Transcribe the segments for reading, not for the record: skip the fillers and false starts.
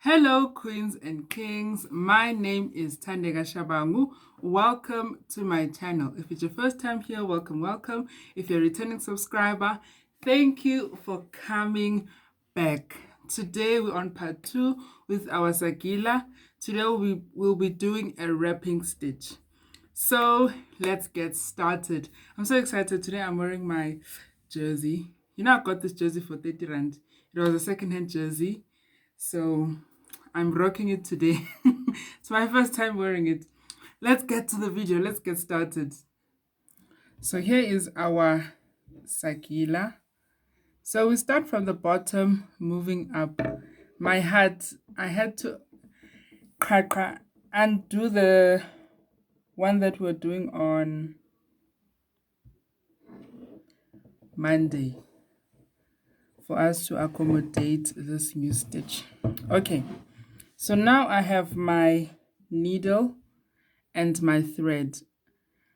Hello, queens and kings. My name is Thandeka Shabangu. Welcome to my channel. If it's your first time here, welcome, welcome. If you're a returning subscriber, thank you for coming back. Today we're on part 2 with our SAGILA. Today we will be doing a wrapping stitch. So let's get started. I'm so excited. Today I'm wearing my jersey. I got this jersey for 30 Rand. It was a second-hand jersey. So I'm rocking it today. It's my first time wearing it. Let's get to the video. Let's get started. So here is our SAGILA. So we start from the bottom, moving up. My hat, I had to undo the one that we're doing on Monday for us to accommodate this new stitch. Okay, so now I have my needle and my thread.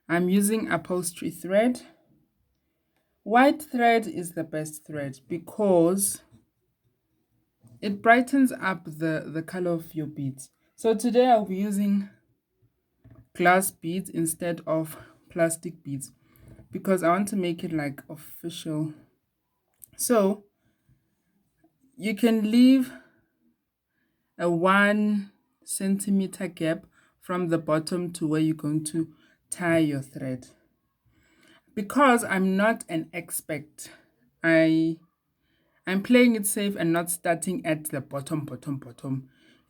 I'm using upholstery thread. White thread is the best thread because it brightens up the color of your beads. So today I'll be using glass beads instead of plastic beads because I want to make it like official. So you can leave a 1 centimeter gap from the bottom to where you're going to tie your thread. Because I'm not an expert, I'm playing it safe and not starting at the bottom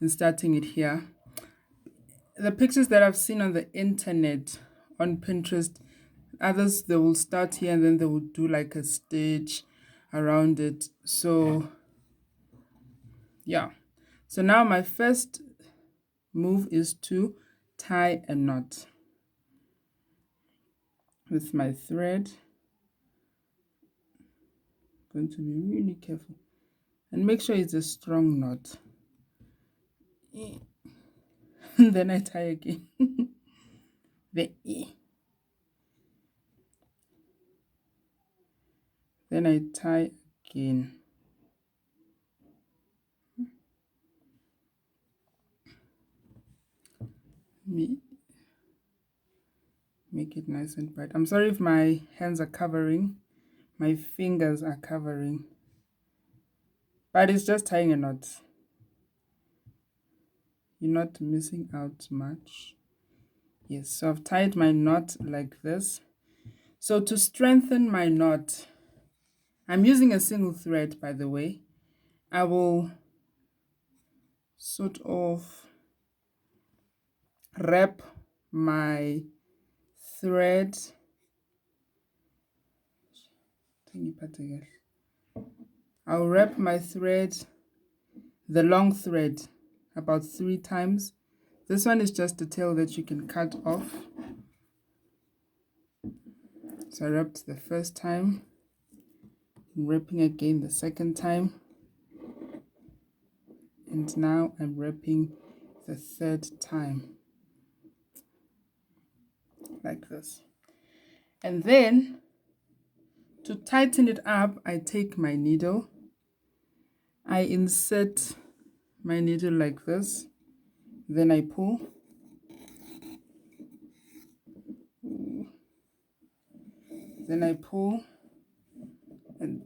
and starting it here. The pictures that I've seen on the internet, on Pinterest, others, they will start here and then they will do like a stitch around it. So yeah, so now my first move is to tie a knot with my thread. I'm going to be really careful and make sure it's a strong knot. And then I tie again. The E. Then I tie again. Make it nice and bright. I'm sorry if my hands are covering, my fingers are covering, but it's just tying a knot. You're not missing out much. Yes, so I've tied my knot like this. So to strengthen my knot, I'm using a single thread, by the way. I will sort of wrap my thread. I'll wrap my thread, the long thread, about 3 times. This one is just the tail that you can cut off. So I wrapped the first time, I'm wrapping again the second time, and now I'm wrapping the third time, like this. And then to tighten it up, I take my needle, I insert my needle like this, then I pull. Then I pull and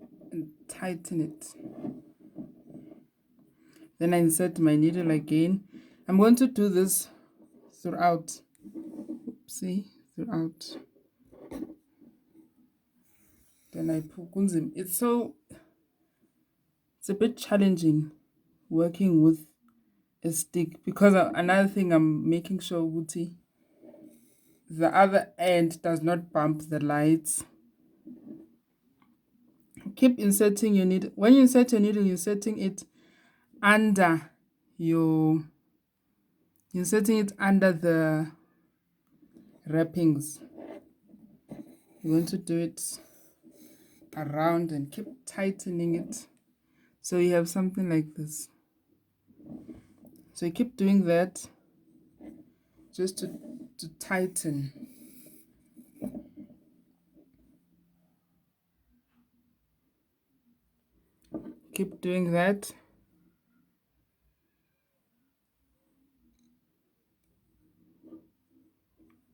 tighten it. Then I insert my needle again. I'm going to do this throughout. Oopsie, throughout. Then I pull. It's a bit challenging working with a stick because another thing, I'm making sure Wuti, the other end does not bump the lights. Keep inserting your needle. When you insert your needle, you're inserting it under the wrappings. You're going to do it around and keep tightening it so you have something like this. So you keep doing that just to tighten. Keep doing that.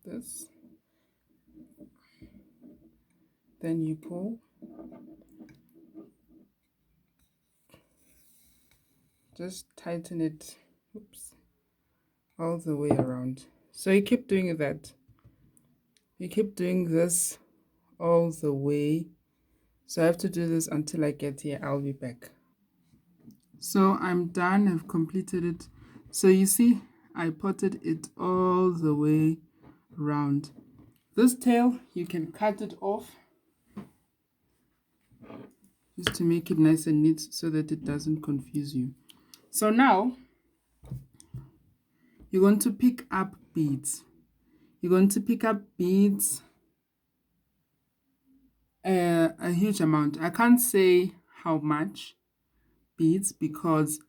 this. Then you pull. Just tighten it, oops, all the way around. So you keep doing that. You keep doing this all the way. So I have to do this until I get here. I'll be back. So I'm done. I've completed it. So you see, I potted it all the way round. This tail, you can cut it off just to make it nice and neat so that it doesn't confuse you. So now you're going to pick up beads. You're going to pick up beads, a huge amount. I can't say how much beads because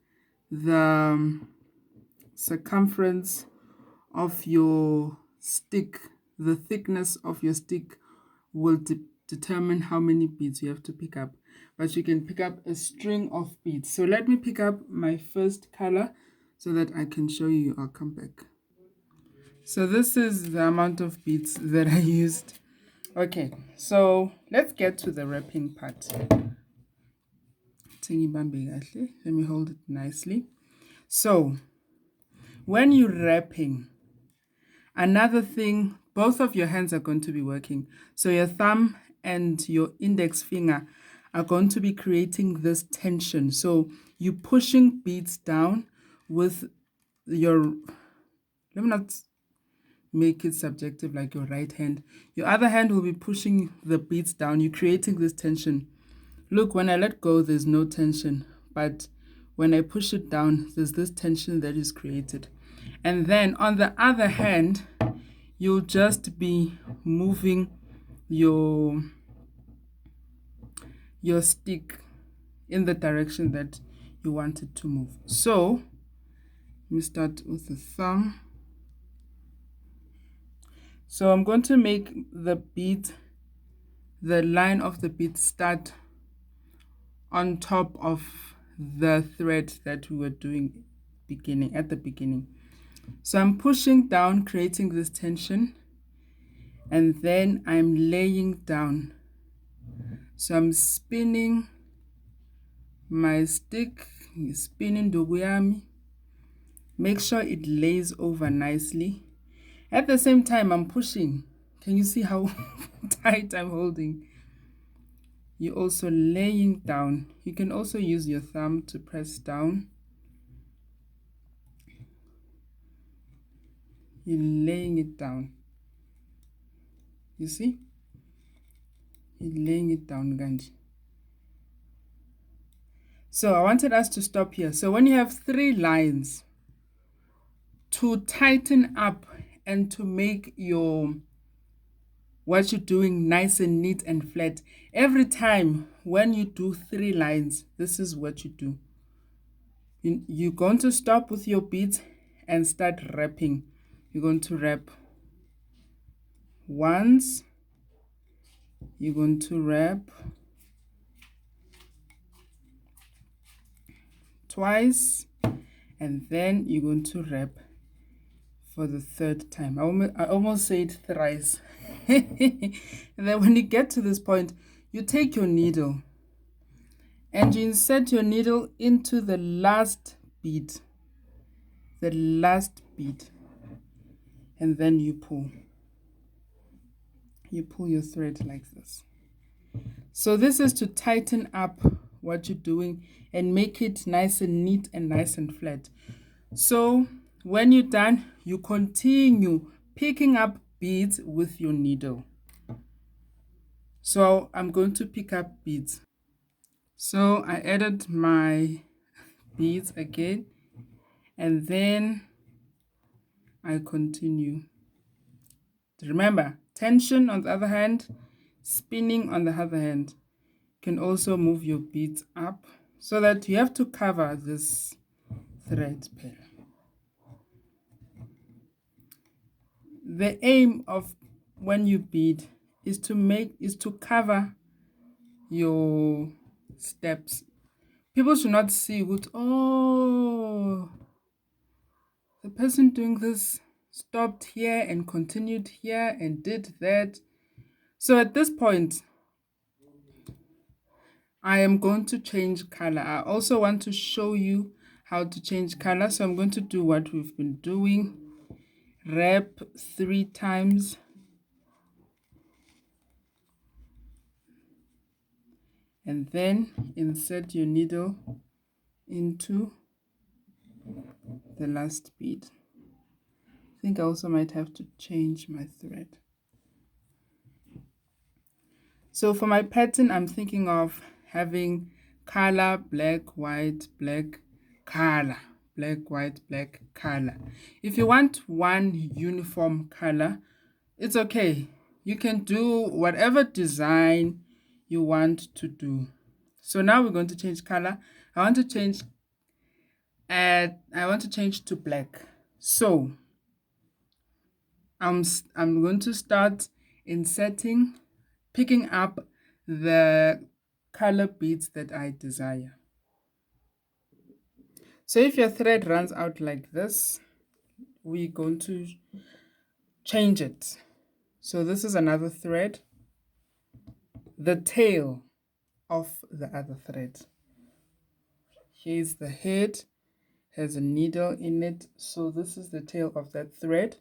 the circumference of your stick, the thickness of your stick will determine how many beads you have to pick up. But you can pick up a string of beads. So let me pick up my first color so that I can show you. I'll come back. So this is the amount of beads that I used. Okay, so let's get to the wrapping part. Let me hold it nicely. So when you're wrapping, another thing, both of your hands are going to be working. So your thumb and your index finger are going to be creating this tension. So you're pushing beads down with your, let me not make it subjective like your right hand. Your other hand will be pushing the beads down. You're creating this tension. Look, when I let go, there's no tension. But when I push it down, there's this tension that is created. And then on the other hand, you'll just be moving your stick in the direction that you want it to move. So let me start with the thumb. So I'm going to make the bead, the line of the bead start on top of the thread that we were doing at the beginning. So I'm pushing down, creating this tension, and then I'm laying down. So I'm spinning my stick, spinning doguyami. Make sure it lays over nicely. At the same time, I'm pushing. Can you see how tight I'm holding? You're also laying down. You can also use your thumb to press down. You're laying it down. You see? You're laying it down, Ganji. So I wanted us to stop here. So when you have 3 lines, to tighten up and to make what you're doing nice and neat and flat, every time when you do 3 lines, this is what you do. You're going to stop with your beads and start wrapping. You're going to wrap once, you're going to wrap twice, and then you're going to wrap for the 3rd time. I almost said thrice. And then when you get to this point, you take your needle and you insert your needle into the last bead. And then you pull. You pull your thread like this. So this is to tighten up what you're doing and make it nice and neat and nice and flat. So when you're done, you continue picking up beads with your needle. So I'm going to pick up beads. So I added my beads again, and then I continue. Remember, tension on the other hand, spinning on the other hand. You can also move your beads up so that you have to cover this thread pair. The aim of when you bead is to cover your steps. People should not see what, oh, the person doing this stopped here and continued here and did that. So at this point, I am going to change color. I also want to show you how to change color. So I'm going to do what we've been doing. Wrap 3 times. And then insert your needle into the last bead. I think I also might have to change my thread. So for my pattern, I'm thinking of having color, black, white, black, color, black, white, black, color. If you want one uniform color, it's okay. You can do whatever design you want to do. So now we're going to change color. I want to change to black. So I'm going to start inserting, picking up the color beads that I desire. So if your thread runs out like this, we're going to change it. So this is another thread, the tail of the other thread. Here's the head, has a needle in it. So this is the tail of that thread.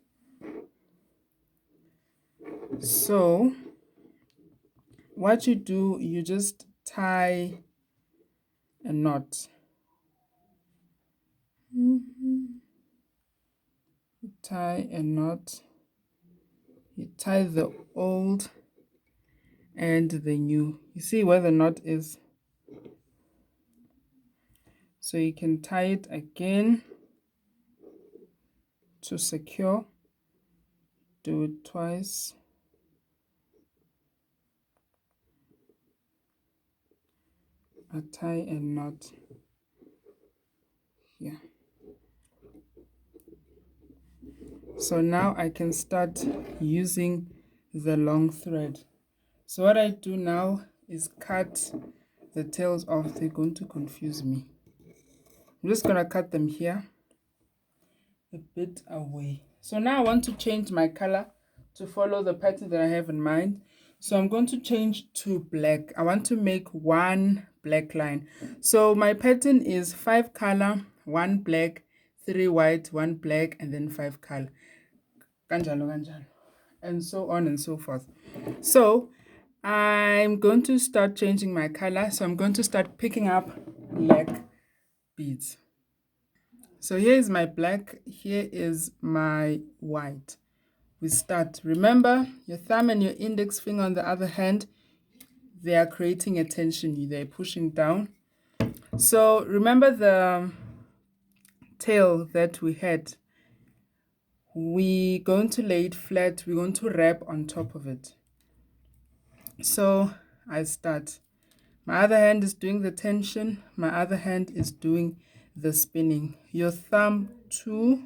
So what you do, you just tie a knot. Tie a knot. You tie the old and the new. You see where the knot is? So you can tie it again to secure. Do it twice. I tie a knot here. So now I can start using the long thread. So what I do now is cut the tails off. They're going to confuse me. I'm just going to cut them here a bit away. So now I want to change my color to follow the pattern that I have in mind. So I'm going to change to black. I want to make one black line. So my pattern is 5 color, 1 black, 3 white, 1 black, and then 5 color. Kanjalo, kanjalo. And so on and so forth. So I'm going to start changing my color. So I'm going to start picking up black beads. So here is my black, here is my white. We start. Remember, your thumb and your index finger on the other hand, they are creating a tension, they're pushing down. So remember the tail that we had. We're going to lay it flat, we're going to wrap on top of it. So I start. My other hand is doing the tension, my other hand is doing the spinning. Your thumb too.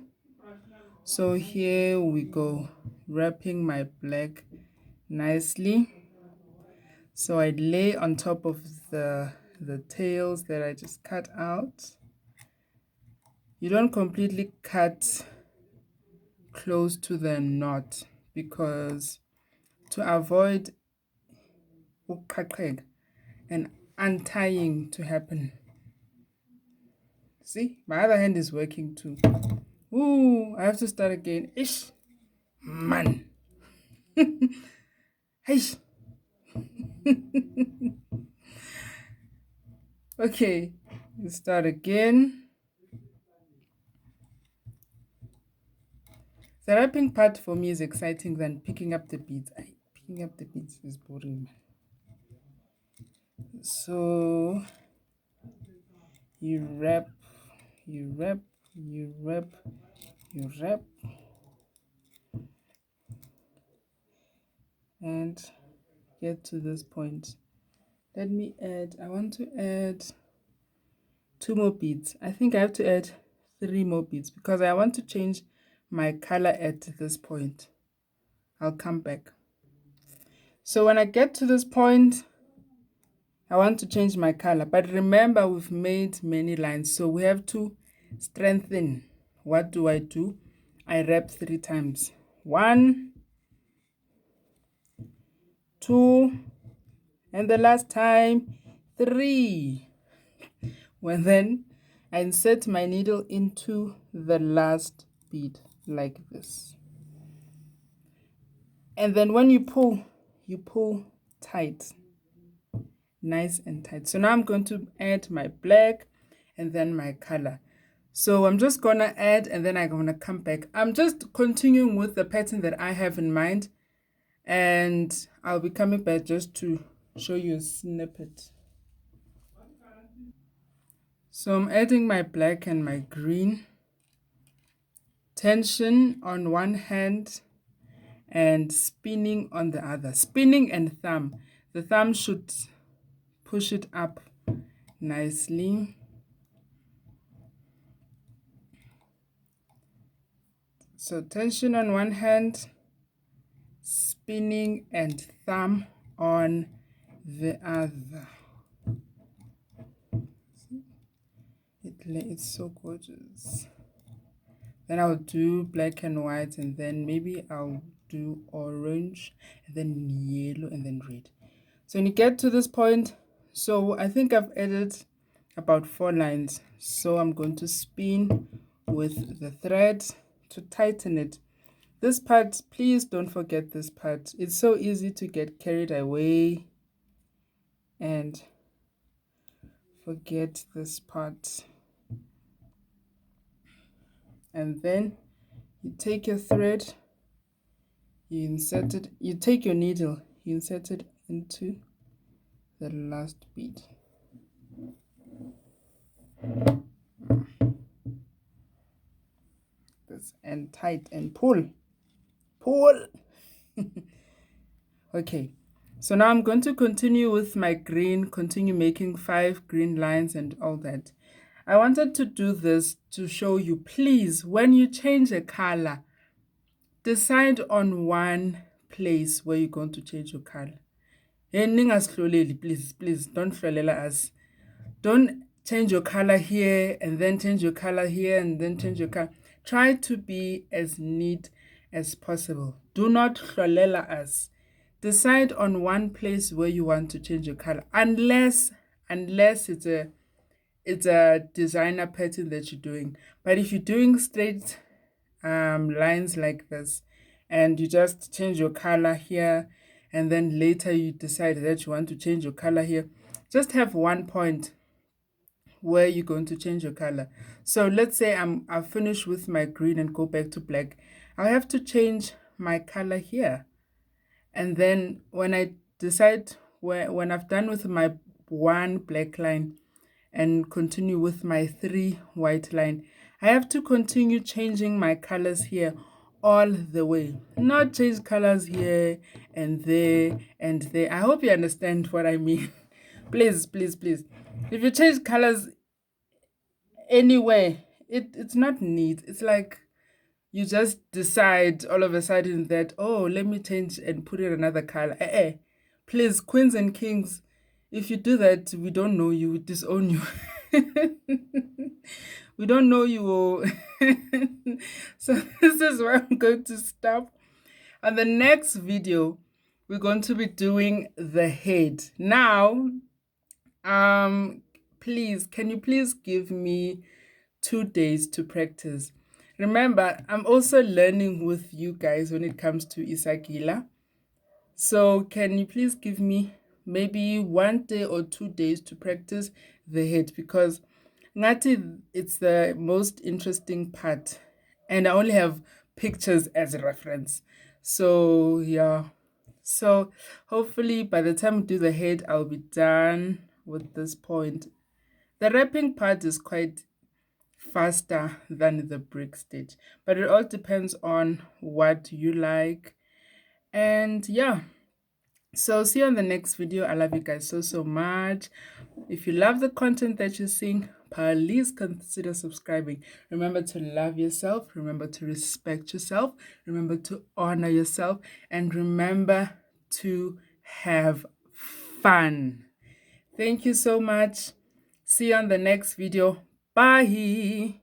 So here we go, wrapping my black nicely. So I lay on top of the tails that I just cut out. You don't completely cut close to the knot because to avoid and untying to happen. See, my other hand is working too. Ooh, I have to start again. Ish, man. Hey. Okay, let's start again. The wrapping part for me is exciting than picking up the beads. Picking up the beads is boring. So you wrap, you wrap, you wrap, you wrap, and get to this point. Let me add, I want to add 2 more beads. I think I have to add 3 more beads because I want to change my color at this point. I'll come back. So when I get to this point, I want to change my color. But remember, we've made many lines, so we have to strengthen. What do? I wrap 3 times. 1, 2, and the last time 3. Well, then I insert my needle into the last bead like this. And then when you pull tight, nice and tight. So now I'm going to add my black and then my color. So I'm just gonna add and then I'm gonna come back. I'm just continuing with the pattern that I have in mind, and I'll be coming back just to show you a snippet. So I'm adding my black and my green, tension on one hand and spinning on the other. Spinning and thumb. The thumb should push it up nicely. So tension on one hand, spinning and thumb on the other. It's so gorgeous. Then I'll do black and white, and then maybe I'll do orange, and then yellow, and then red. So when you get to this point, so I think I've added about 4 lines. So I'm going to spin with the thread to tighten it. This part, please don't forget this part. It's so easy to get carried away and forget this part. And then you take your thread, you insert it, you take your needle, you insert it into the last bead. This, and tight and pull. Okay, so now I'm going to continue with my green, continue making 5 green lines and all that. I wanted to do this to show you, please, when you change a color, decide on one place where you're going to change your color. Please, don't hlolela us. Don't change your color here and then change your color here and then change your color. Try to be as neat as possible. Do not hlolela us. Decide on one place where you want to change your color, unless it's a designer pattern that you're doing. But if you're doing straight lines like this, and you just change your color here, and then later you decide that you want to change your color here, just have one point where you're going to change your color. So let's say I've finished with my green and go back to black. I have to change my color here. And then when I decide, when I've done with my 1 black line and continue with my 3 white line, I have to continue changing my colors here all the way. Not change colors here and there and there. I hope you understand what I mean. Please. If you change colors anywhere, it's not neat. It's like you just decide all of a sudden that, oh, let me change and put in another color. Please, queens and kings, if you do that, we don't know you, we disown you. We don't know you. So this is where I'm going to stop. On the next video, we're going to be doing the head. Now, please, can you please give me 2 days to practice? Remember, I'm also learning with you guys when it comes to SAGILA. So can you please give me maybe 1 day or 2 days to practice the head, because Ngati, it's the most interesting part, and I only have pictures as a reference. So yeah, so hopefully by the time we do the head, I'll be done with this point. The wrapping part is quite faster than the brick stitch, but it all depends on what you like. And yeah, so see you on the next video. I love you guys so much. If you love the content that you're seeing, please consider subscribing. Remember to love yourself, remember to respect yourself, remember to honor yourself, and remember to have fun. Thank you so much. See you on the next video. Bye.